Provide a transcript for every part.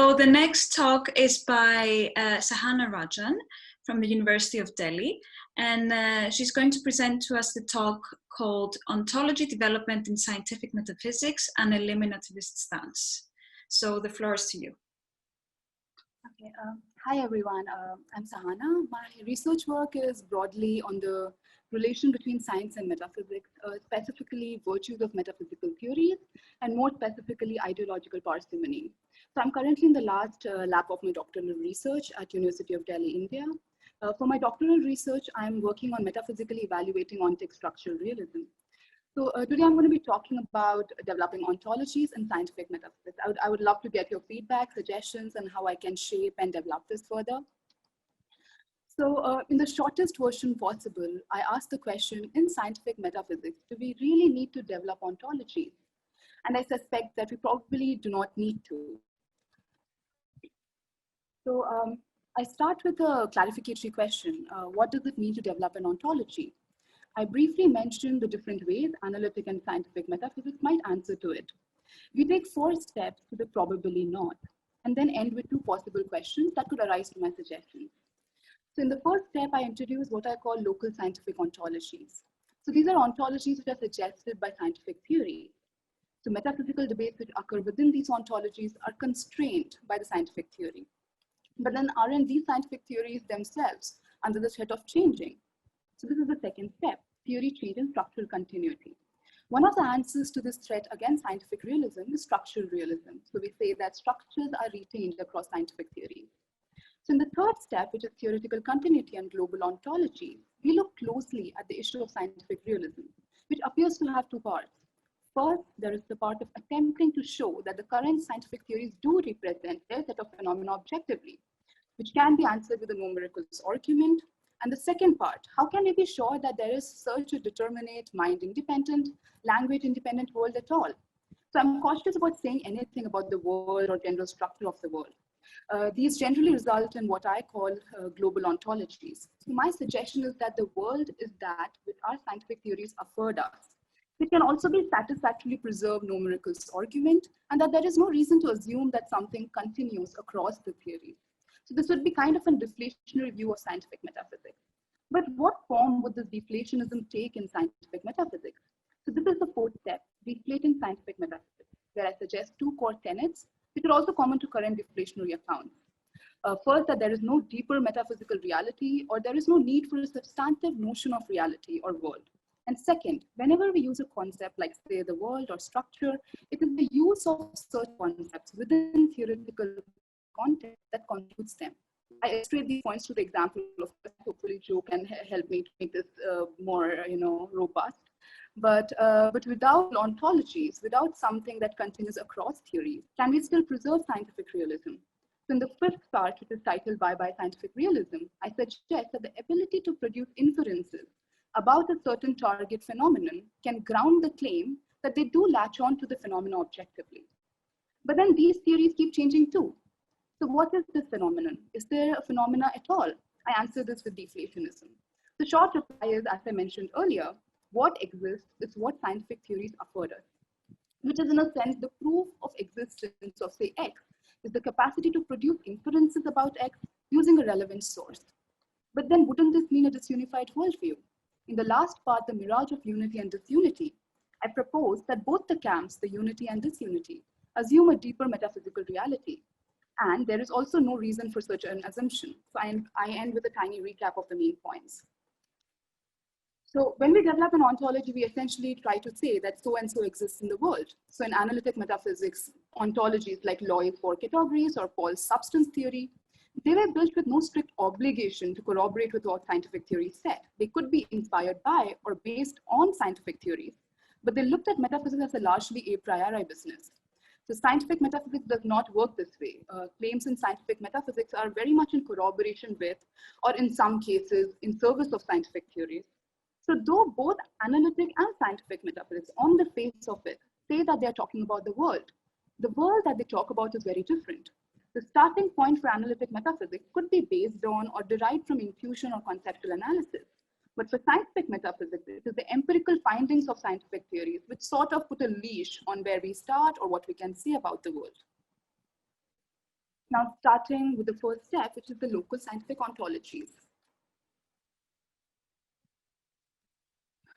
So the next talk is by Sahana Rajan from the University of Delhi. And she's going to present to us the talk called Ontology Development in Scientific Metaphysics, an Eliminativist Stance. So the floor is to you. Okay, hi everyone, I'm Sahana. My research work is broadly on the relation between science and metaphysics, specifically virtues of metaphysical theories, and more specifically ideological parsimony. So I'm currently in the last lap of my doctoral research at University of Delhi, India. For my doctoral research, I'm working on metaphysically evaluating ontic structural realism. So today I'm going to be talking about developing ontologies in scientific metaphysics. I would love to get your feedback, suggestions, and how I can shape and develop this further. So in the shortest version possible, I asked the question, in scientific metaphysics, do we really need to develop ontologies? And I suspect that we probably do not need to. So I start with a clarificatory question. What does it mean to develop an ontology? I briefly mentioned the different ways analytic and scientific metaphysics might answer to it. We take 4 steps to the probably not, and then end with 2 possible questions that could arise from my suggestions. So in the first step, I introduce what I call local scientific ontologies. So these are ontologies which are suggested by scientific theory. So metaphysical debates which occur within these ontologies are constrained by the scientific theory. But then aren't these scientific theories themselves under the threat of changing? So this is the second step, theory change and structural continuity. One of the answers to this threat against scientific realism is structural realism. So we say that structures are retained across scientific theories. So in the third step, which is theoretical continuity and global ontology, we look closely at the issue of scientific realism, which appears to have 2 parts. First, there is the part of attempting to show that the current scientific theories do represent their set of phenomena objectively, which can be answered with a numerical argument. And the second part, how can we be sure that there is such a determinate, mind-independent, language-independent world at all? So I'm cautious about saying anything about the world or general structure of the world. These generally result in what I call global ontologies. So my suggestion is that the world is that which our scientific theories afford us. It can also be satisfactorily preserved numerical argument, and that there is no reason to assume that something continues across the theories. So this would be kind of a deflationary view of scientific metaphysics. But what form would this deflationism take in scientific metaphysics? So this is the 4th step, deflating scientific metaphysics, where I suggest 2 core tenets, which are also common to current deflationary accounts. First, that there is no deeper metaphysical reality, or there is no need for a substantive notion of reality or world. And second, whenever we use a concept like, say, the world or structure, it is the use of such concepts within theoretical context that constitutes them. I illustrate these points to the example of, hopefully Joe can help me to make this more robust. But without ontologies, without something that continues across theories, can we still preserve scientific realism? So in the 5th part, which is titled Bye-Bye Scientific Realism, I suggest that the ability to produce inferences about a certain target phenomenon can ground the claim that they do latch on to the phenomena objectively. But then these theories keep changing too. So what is this phenomenon? Is there a phenomena at all? I answer this with deflationism. The short reply is, as I mentioned earlier, what exists is what scientific theories afford us, which is in a sense the proof of existence of, say, X, is the capacity to produce inferences about X using a relevant source. But then wouldn't this mean a disunified worldview? In the last part, the mirage of unity and disunity, I propose that both the camps, the unity and disunity, assume a deeper metaphysical reality. And there is also no reason for such an assumption. So I end with a tiny recap of the main points. So when we develop an ontology, we essentially try to say that so-and-so exists in the world. So in analytic metaphysics, ontologies like Loy's 4 categories or Paul's substance theory, they were built with no strict obligation to corroborate with what scientific theory said. They could be inspired by or based on scientific theories, but they looked at metaphysics as a largely a priori business. So scientific metaphysics does not work this way. Claims in scientific metaphysics are very much in corroboration with, or in some cases, in service of scientific theories. So though both analytic and scientific metaphysics on the face of it say that they're talking about the world that they talk about is very different. The starting point for analytic metaphysics could be based on or derived from intuition or conceptual analysis. But for scientific metaphysics, it is the empirical findings of scientific theories which sort of put a leash on where we start or what we can say about the world. Now, starting with the first step, which is the local scientific ontologies.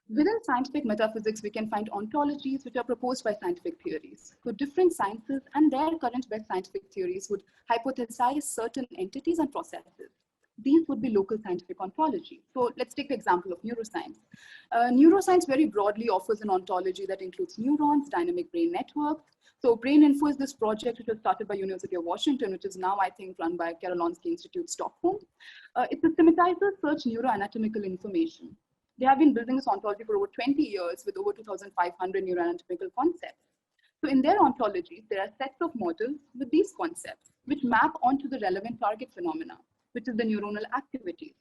Within scientific metaphysics, we can find ontologies which are proposed by scientific theories. So different sciences and their current best scientific theories would hypothesize certain entities and processes. These would be local scientific ontology. So let's take the example of neuroscience. Neuroscience very broadly offers an ontology that includes neurons, dynamic brain networks. So BrainInfo is this project which was started by University of Washington, which is now, I think, run by Karolinska Institute, Stockholm. It systematizes such neuroanatomical information. They have been building this ontology for over 20 years with over 2,500 neuroanatomical concepts. So in their ontologies, there are sets of models with these concepts, which map onto the relevant target phenomena, which is the neuronal activities.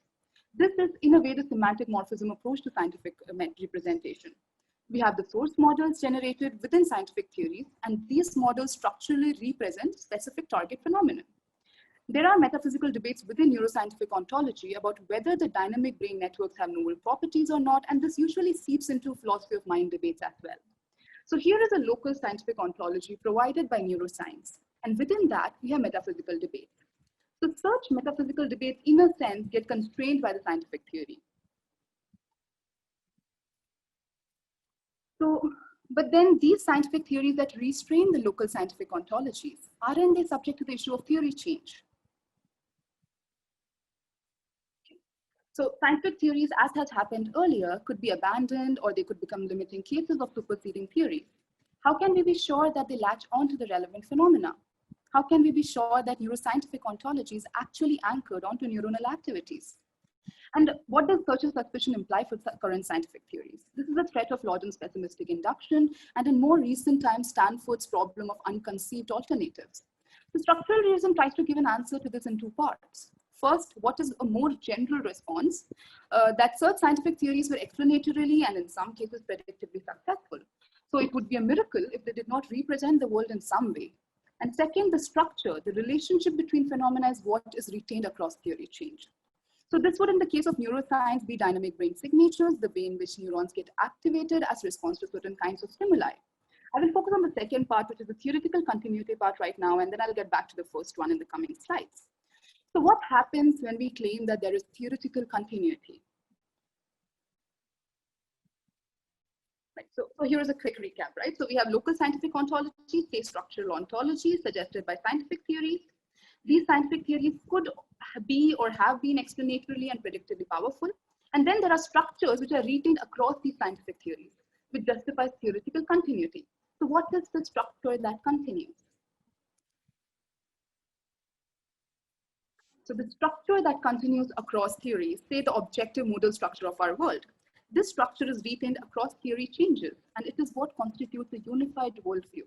This is, in a way, the semantic morphism approach to scientific representation. We have the source models generated within scientific theories, and these models structurally represent specific target phenomena. There are metaphysical debates within neuroscientific ontology about whether the dynamic brain networks have novel properties or not, and this usually seeps into philosophy of mind debates as well. So here is a local scientific ontology provided by neuroscience, and within that, we have metaphysical debates. So such metaphysical debates, in a sense, get constrained by the scientific theory. So, but then these scientific theories that restrain the local scientific ontologies, aren't they subject to the issue of theory change? So scientific theories, as has happened earlier, could be abandoned or they could become limiting cases of superseding theories. How can we be sure that they latch onto the relevant phenomena? How can we be sure that neuroscientific ontology is actually anchored onto neuronal activities? And what does search of suspicion imply for current scientific theories? This is a threat of Lawton's pessimistic induction, and in more recent times, Stanford's problem of unconceived alternatives. The structural realism tries to give an answer to this in two parts. First, what is a more general response that search scientific theories were explanatorily and in some cases predictably successful. So it would be a miracle if they did not represent the world in some way. And second, the structure, the relationship between phenomena is what is retained across theory change. So this would, in the case of neuroscience, be dynamic brain signatures, the way in which neurons get activated as response to certain kinds of stimuli. I will focus on the second part, which is the theoretical continuity part right now, and then I'll get back to the first one in the coming slides. So what happens when we claim that there is theoretical continuity? Right, so here is a quick recap, right? So we have local scientific ontology, say structural ontology suggested by scientific theories. These scientific theories could be or have been explanatorily and predictably powerful. And then there are structures which are retained across these scientific theories, which justifies theoretical continuity. So what is the structure that continues? So the structure that continues across theories, say the objective modal structure of our world. This structure is retained across theory changes, and it is what constitutes a unified worldview.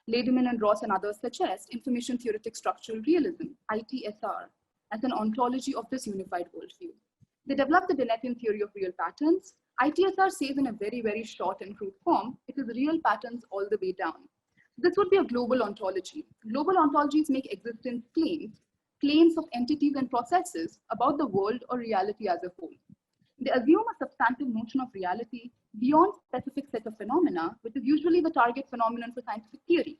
Lederman and Ross and others suggest information theoretic structural realism, ITSR, as an ontology of this unified worldview. They developed the Dennettian theory of real patterns. ITSR says in a very, very short and crude form, it is real patterns all the way down. This would be a global ontology. Global ontologies make existence claims of entities and processes about the world or reality as a whole. They assume a substantive notion of reality beyond specific set of phenomena, which is usually the target phenomenon for scientific theory.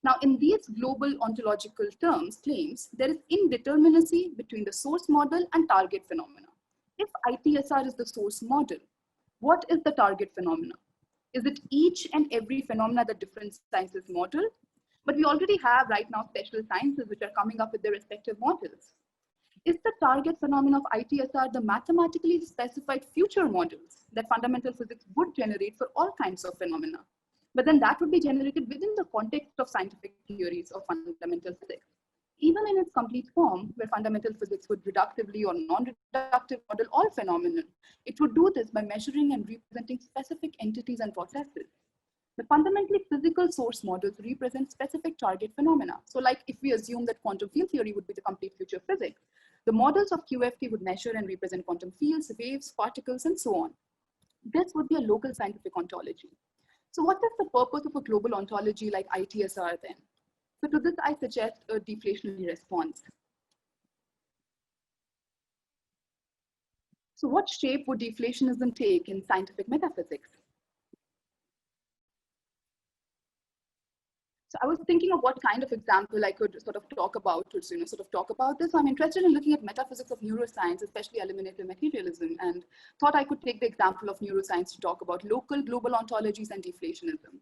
Now, in these global ontological claims, there is indeterminacy between the source model and target phenomena. If ITSR is the source model, what is the target phenomena? Is it each and every phenomena that different sciences model? But we already have right now special sciences which are coming up with their respective models. Is the target phenomenon of ITSR the mathematically specified future models that fundamental physics would generate for all kinds of phenomena? But then that would be generated within the context of scientific theories of fundamental physics. Even in its complete form, where fundamental physics would reductively or non-reductive model all phenomena, it would do this by measuring and representing specific entities and processes. The fundamentally physical source models represent specific target phenomena. So like if we assume that quantum field theory would be the complete future physics, the models of QFT would measure and represent quantum fields, waves, particles, and so on. This would be a local scientific ontology. So what is the purpose of a global ontology like ITSR then? So to this, I suggest a deflationary response. So what shape would deflationism take in scientific metaphysics? So I was thinking of what kind of example I could sort of talk about to talk about this. So I'm interested in looking at metaphysics of neuroscience, especially eliminative materialism, and thought I could take the example of neuroscience to talk about local global ontologies and deflationism.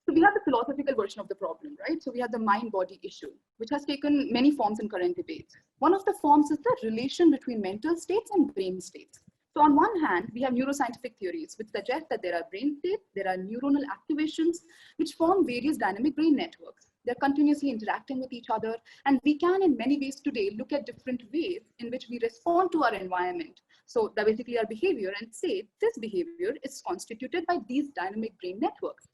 So we have the philosophical version of the problem, right? So we have the mind-body issue, which has taken many forms in current debates. One of the forms is the relation between mental states and brain states. So on one hand, we have neuroscientific theories, which suggest that there are brain states, there are neuronal activations, which form various dynamic brain networks. They're continuously interacting with each other, and we can, in many ways today, look at different ways in which we respond to our environment. So that basically our behavior, and say this behavior is constituted by these dynamic brain networks.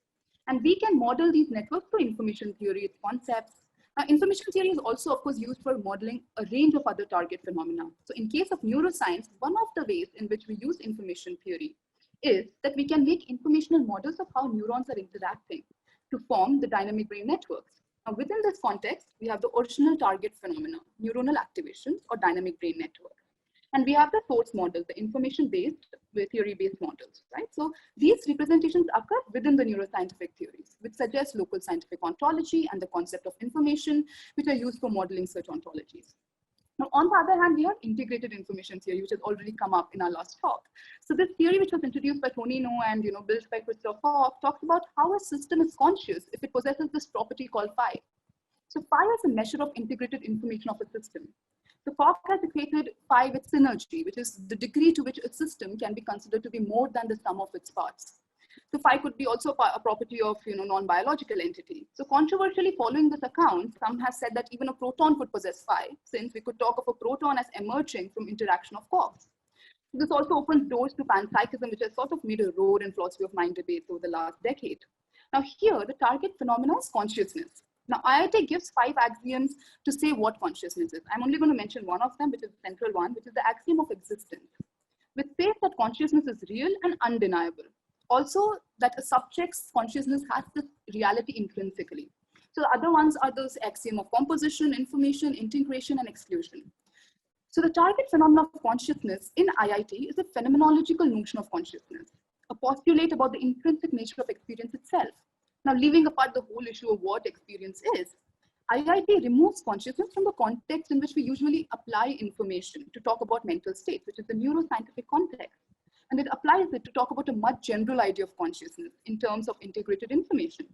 And we can model these networks through information theory, its concepts. Now, information theory is also, of course, used for modeling a range of other target phenomena. So in case of neuroscience, one of the ways in which we use information theory is that we can make informational models of how neurons are interacting to form the dynamic brain networks. Now, within this context, we have the original target phenomena, neuronal activations or dynamic brain networks. And we have the source model, the information-based, theory-based models, right? So these representations occur within the neuroscientific theories, which suggest local scientific ontology and the concept of information, which are used for modeling such ontologies. Now, on the other hand, we have integrated information theory, which has already come up in our last talk. So this theory, which was introduced by Tony No and built by Christoph Hawk, talks about how a system is conscious if it possesses this property called phi. So phi is a measure of integrated information of a system. So Hawk has equated phi with synergy, which is the degree to which a system can be considered to be more than the sum of its parts. So phi could be also a property of non-biological entity. So controversially, following this account, some have said that even a proton could possess phi, since we could talk of a proton as emerging from interaction of quarks. This also opens doors to panpsychism, which has sort of made a roar in philosophy of mind debates over the last decade. Now here, the target phenomenon is consciousness. Now, IIT gives 5 axioms to say what consciousness is. I'm only going to mention one of them, which is the central one, which is the axiom of existence, which says that consciousness is real and undeniable. Also, that a subject's consciousness has this reality intrinsically. So the other ones are those axiom of composition, information, integration, and exclusion. So the target phenomenon of consciousness in IIT is a phenomenological notion of consciousness, a postulate about the intrinsic nature of experience itself. Now, leaving apart the whole issue of what experience is, IIT removes consciousness from the context in which we usually apply information to talk about mental states, which is the neuroscientific context. And it applies it to talk about a much general idea of consciousness in terms of integrated information.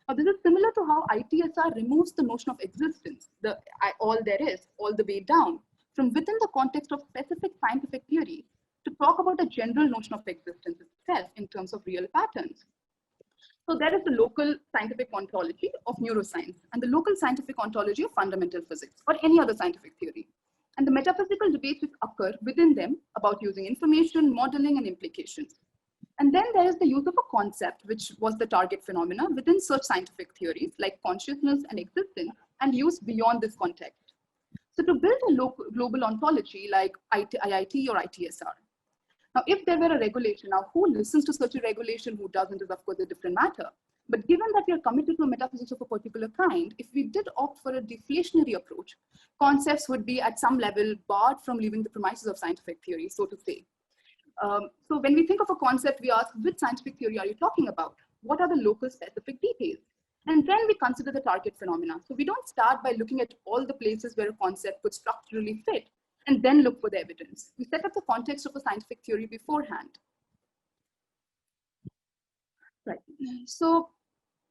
Now, this is similar to how ITSR removes the notion of existence, the all there is, all the way down, from within the context of specific scientific theory to talk about a general notion of existence itself in terms of real patterns. So there is the local scientific ontology of neuroscience and the local scientific ontology of fundamental physics or any other scientific theory, and the metaphysical debates which occur within them about using information, modeling, and implications. And then there is the use of a concept, which was the target phenomena within such scientific theories like consciousness and existence, and used beyond this context. So to build a local, global ontology like IIT or ITSR, now, if there were a regulation, now who listens to such a regulation, who doesn't is of course a different matter. But given that we are committed to a metaphysics of a particular kind, if we did opt for a deflationary approach, concepts would be at some level barred from leaving the premises of scientific theory, so to say. So when we think of a concept, we ask, which scientific theory are you talking about? What are the local specific details? And then we consider the target phenomena. So we don't start by looking at all the places where a concept could structurally fit, and then look for the evidence. We set up the context of a scientific theory beforehand. Right. So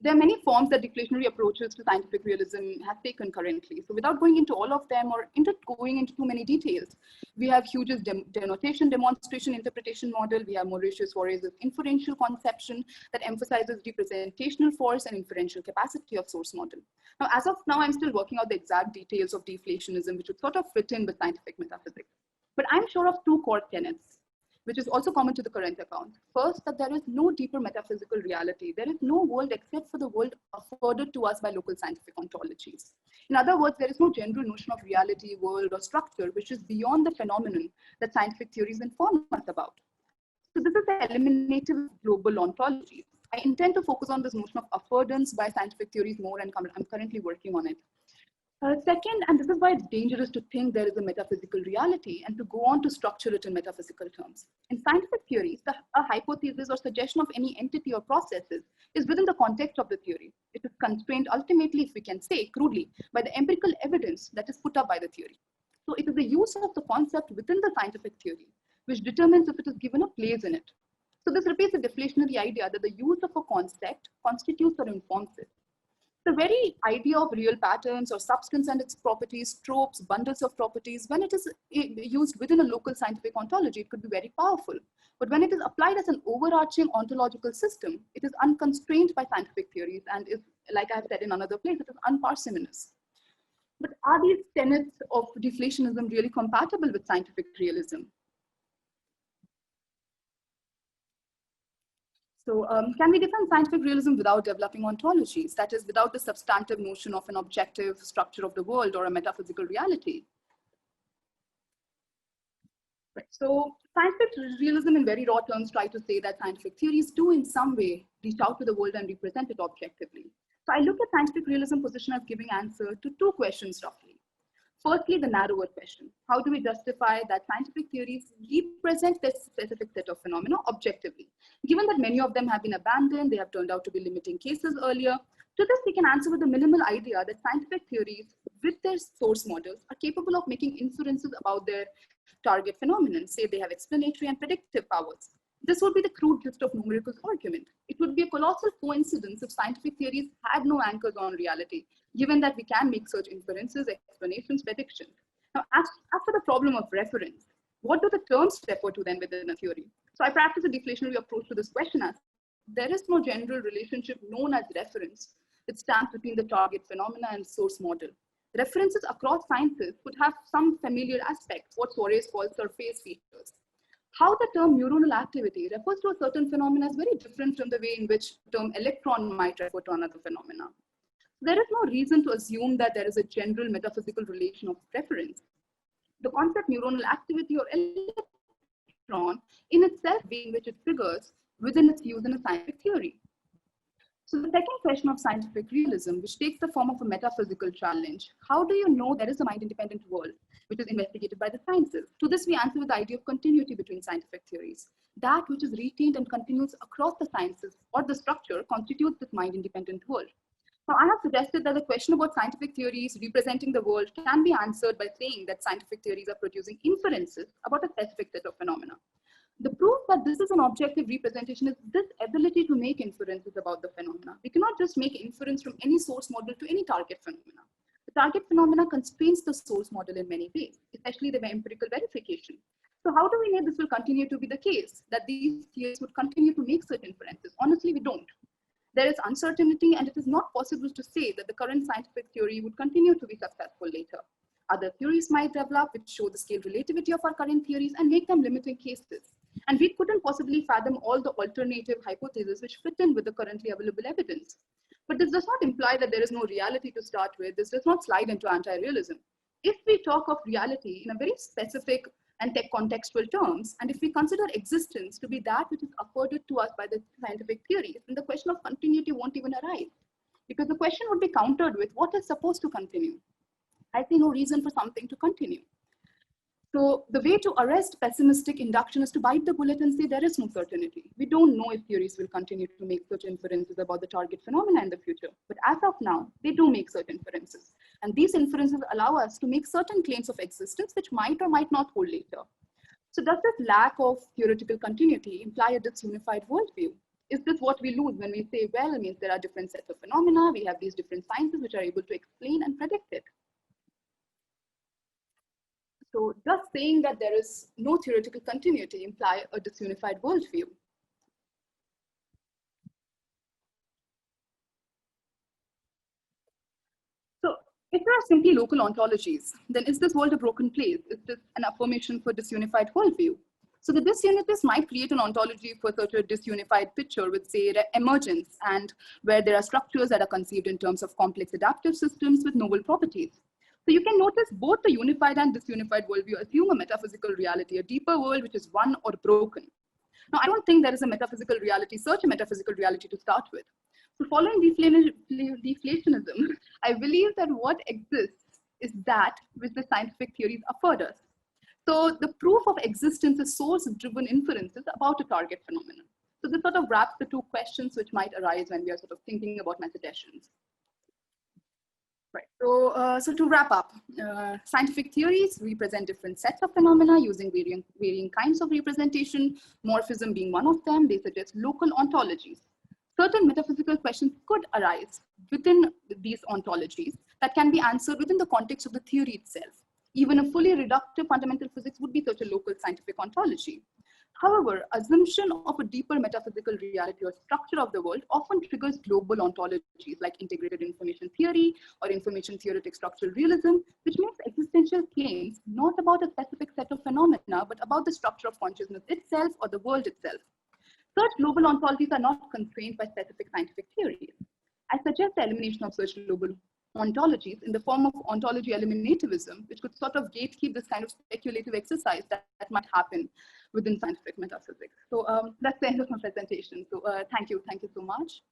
there are many forms that deflationary approaches to scientific realism have taken currently. So without going into all of them or going into too many details, we have Hughes' denotation, demonstration, interpretation model. We have Mauricio Suarez's inferential conception that emphasizes representational force and inferential capacity of source model. Now, as of now, I'm still working out the exact details of deflationism, which would sort of fit in with scientific metaphysics. But I'm sure of 2 core tenets, which is also common to the current account. First, that there is no deeper metaphysical reality. There is no world except for the world afforded to us by local scientific ontologies. In other words, there is no general notion of reality, world, or structure, which is beyond the phenomenon that scientific theories inform us about. So this is the eliminative global ontology. I intend to focus on this notion of affordance by scientific theories more, and I'm currently working on it. Second, and this is why it's dangerous to think there is a metaphysical reality and to go on to structure it in metaphysical terms. In scientific theories, a hypothesis or suggestion of any entity or processes is within the context of the theory. It is constrained ultimately, if we can say crudely, by the empirical evidence that is put up by the theory. So it is the use of the concept within the scientific theory which determines if it is given a place in it. So this repeats the deflationary idea that the use of a concept constitutes or informs it. The very idea of real patterns or substance and its properties, tropes, bundles of properties, when it is used within a local scientific ontology, it could be very powerful. But when it is applied as an overarching ontological system, it is unconstrained by scientific theories and is, like I have said in another place, it is unparsimonious. But are these tenets of deflationism really compatible with scientific realism? So can we define scientific realism without developing ontologies? That is, without the substantive notion of an objective structure of the world or a metaphysical reality? Right. So scientific realism in very raw terms try to say that scientific theories do in some way reach out to the world and represent it objectively. So I look at scientific realism position as giving answer to two questions roughly. Firstly, the narrower question. How do we justify that scientific theories represent this specific set of phenomena objectively? Given that many of them have been abandoned, they have turned out to be limiting cases earlier. To this, we can answer with the minimal idea that scientific theories with their source models are capable of making inferences about their target phenomenon, say they have explanatory and predictive powers. This would be the crude gist of Numerical's argument. It would be a colossal coincidence if scientific theories had no anchors on reality, given that we can make such inferences, explanations, predictions. Now, as for the problem of reference, what do the terms refer to then within a theory? So I practice a deflationary approach to this question as there is no general relationship known as reference that stands between the target phenomena and source model. References across sciences could have some familiar aspects, what Suarez calls surface features. How the term neuronal activity refers to a certain phenomenon is very different from the way in which the term electron might refer to another phenomena. There is no reason to assume that there is a general metaphysical relation of reference. The concept neuronal activity or electron in itself, the way in which it figures within its use in a scientific theory. So the second question of scientific realism, which takes the form of a metaphysical challenge, how do you know there is a mind-independent world which is investigated by the sciences? To this, we answer with the idea of continuity between scientific theories. That which is retained and continues across the sciences or the structure constitutes this mind-independent world. Now, I have suggested that the question about scientific theories representing the world can be answered by saying that scientific theories are producing inferences about a specific set of phenomena. The proof that this is an objective representation is this ability to make inferences about the phenomena. We cannot just make inference from any source model to any target phenomena. The target phenomena constrains the source model in many ways, especially the empirical verification. So how do we know this will continue to be the case, that these theories would continue to make such inferences? Honestly, we don't. There is uncertainty, and it is not possible to say that the current scientific theory would continue to be successful later. Other theories might develop which show the scale relativity of our current theories and make them limiting cases. And we couldn't possibly fathom all the alternative hypotheses which fit in with the currently available evidence. But this does not imply that there is no reality to start with. This does not slide into anti-realism. If we talk of reality in a very specific and contextual terms, and if we consider existence to be that which is afforded to us by the scientific theories, then the question of continuity won't even arise. Because the question would be countered with what is supposed to continue. I see no reason for something to continue. So the way to arrest pessimistic induction is to bite the bullet and say there is no certainty. We don't know if theories will continue to make such inferences about the target phenomena in the future. But as of now, they do make certain inferences. And these inferences allow us to make certain claims of existence which might or might not hold later. So does this lack of theoretical continuity imply a disunified worldview? Is this what we lose when we say, well, it means there are different sets of phenomena, we have these different sciences which are able to explain and predict it? So does saying that there is no theoretical continuity imply a disunified worldview? So if there are simply local ontologies, then is this world a broken place? Is this an affirmation for disunified worldview? So the disunities might create an ontology for such a disunified picture with, say, emergence, and where there are structures that are conceived in terms of complex adaptive systems with novel properties. So you can notice both the unified and disunified worldview assume a metaphysical reality, a deeper world which is one or broken. Now, I don't think there is a metaphysical reality, such a metaphysical reality to start with. So following deflationism, I believe that what exists is that which the scientific theories afford us. So the proof of existence is source-driven inferences about a target phenomenon. So this sort of wraps the two questions which might arise when we are sort of thinking about method adhesions. Right. So to wrap up, scientific theories represent different sets of phenomena using varying kinds of representation, morphism being one of them. They suggest local ontologies. Certain metaphysical questions could arise within these ontologies that can be answered within the context of the theory itself. Even a fully reductive fundamental physics would be such a local scientific ontology. However, assumption of a deeper metaphysical reality or structure of the world often triggers global ontologies like integrated information theory or information theoretic structural realism, which makes existential claims not about a specific set of phenomena, but about the structure of consciousness itself or the world itself. Such global ontologies are not constrained by specific scientific theories. I suggest the elimination of such global ontologies in the form of ontology eliminativism, which could sort of gatekeep this kind of speculative exercise that might happen within scientific metaphysics. So that's the end of my presentation. So thank you so much.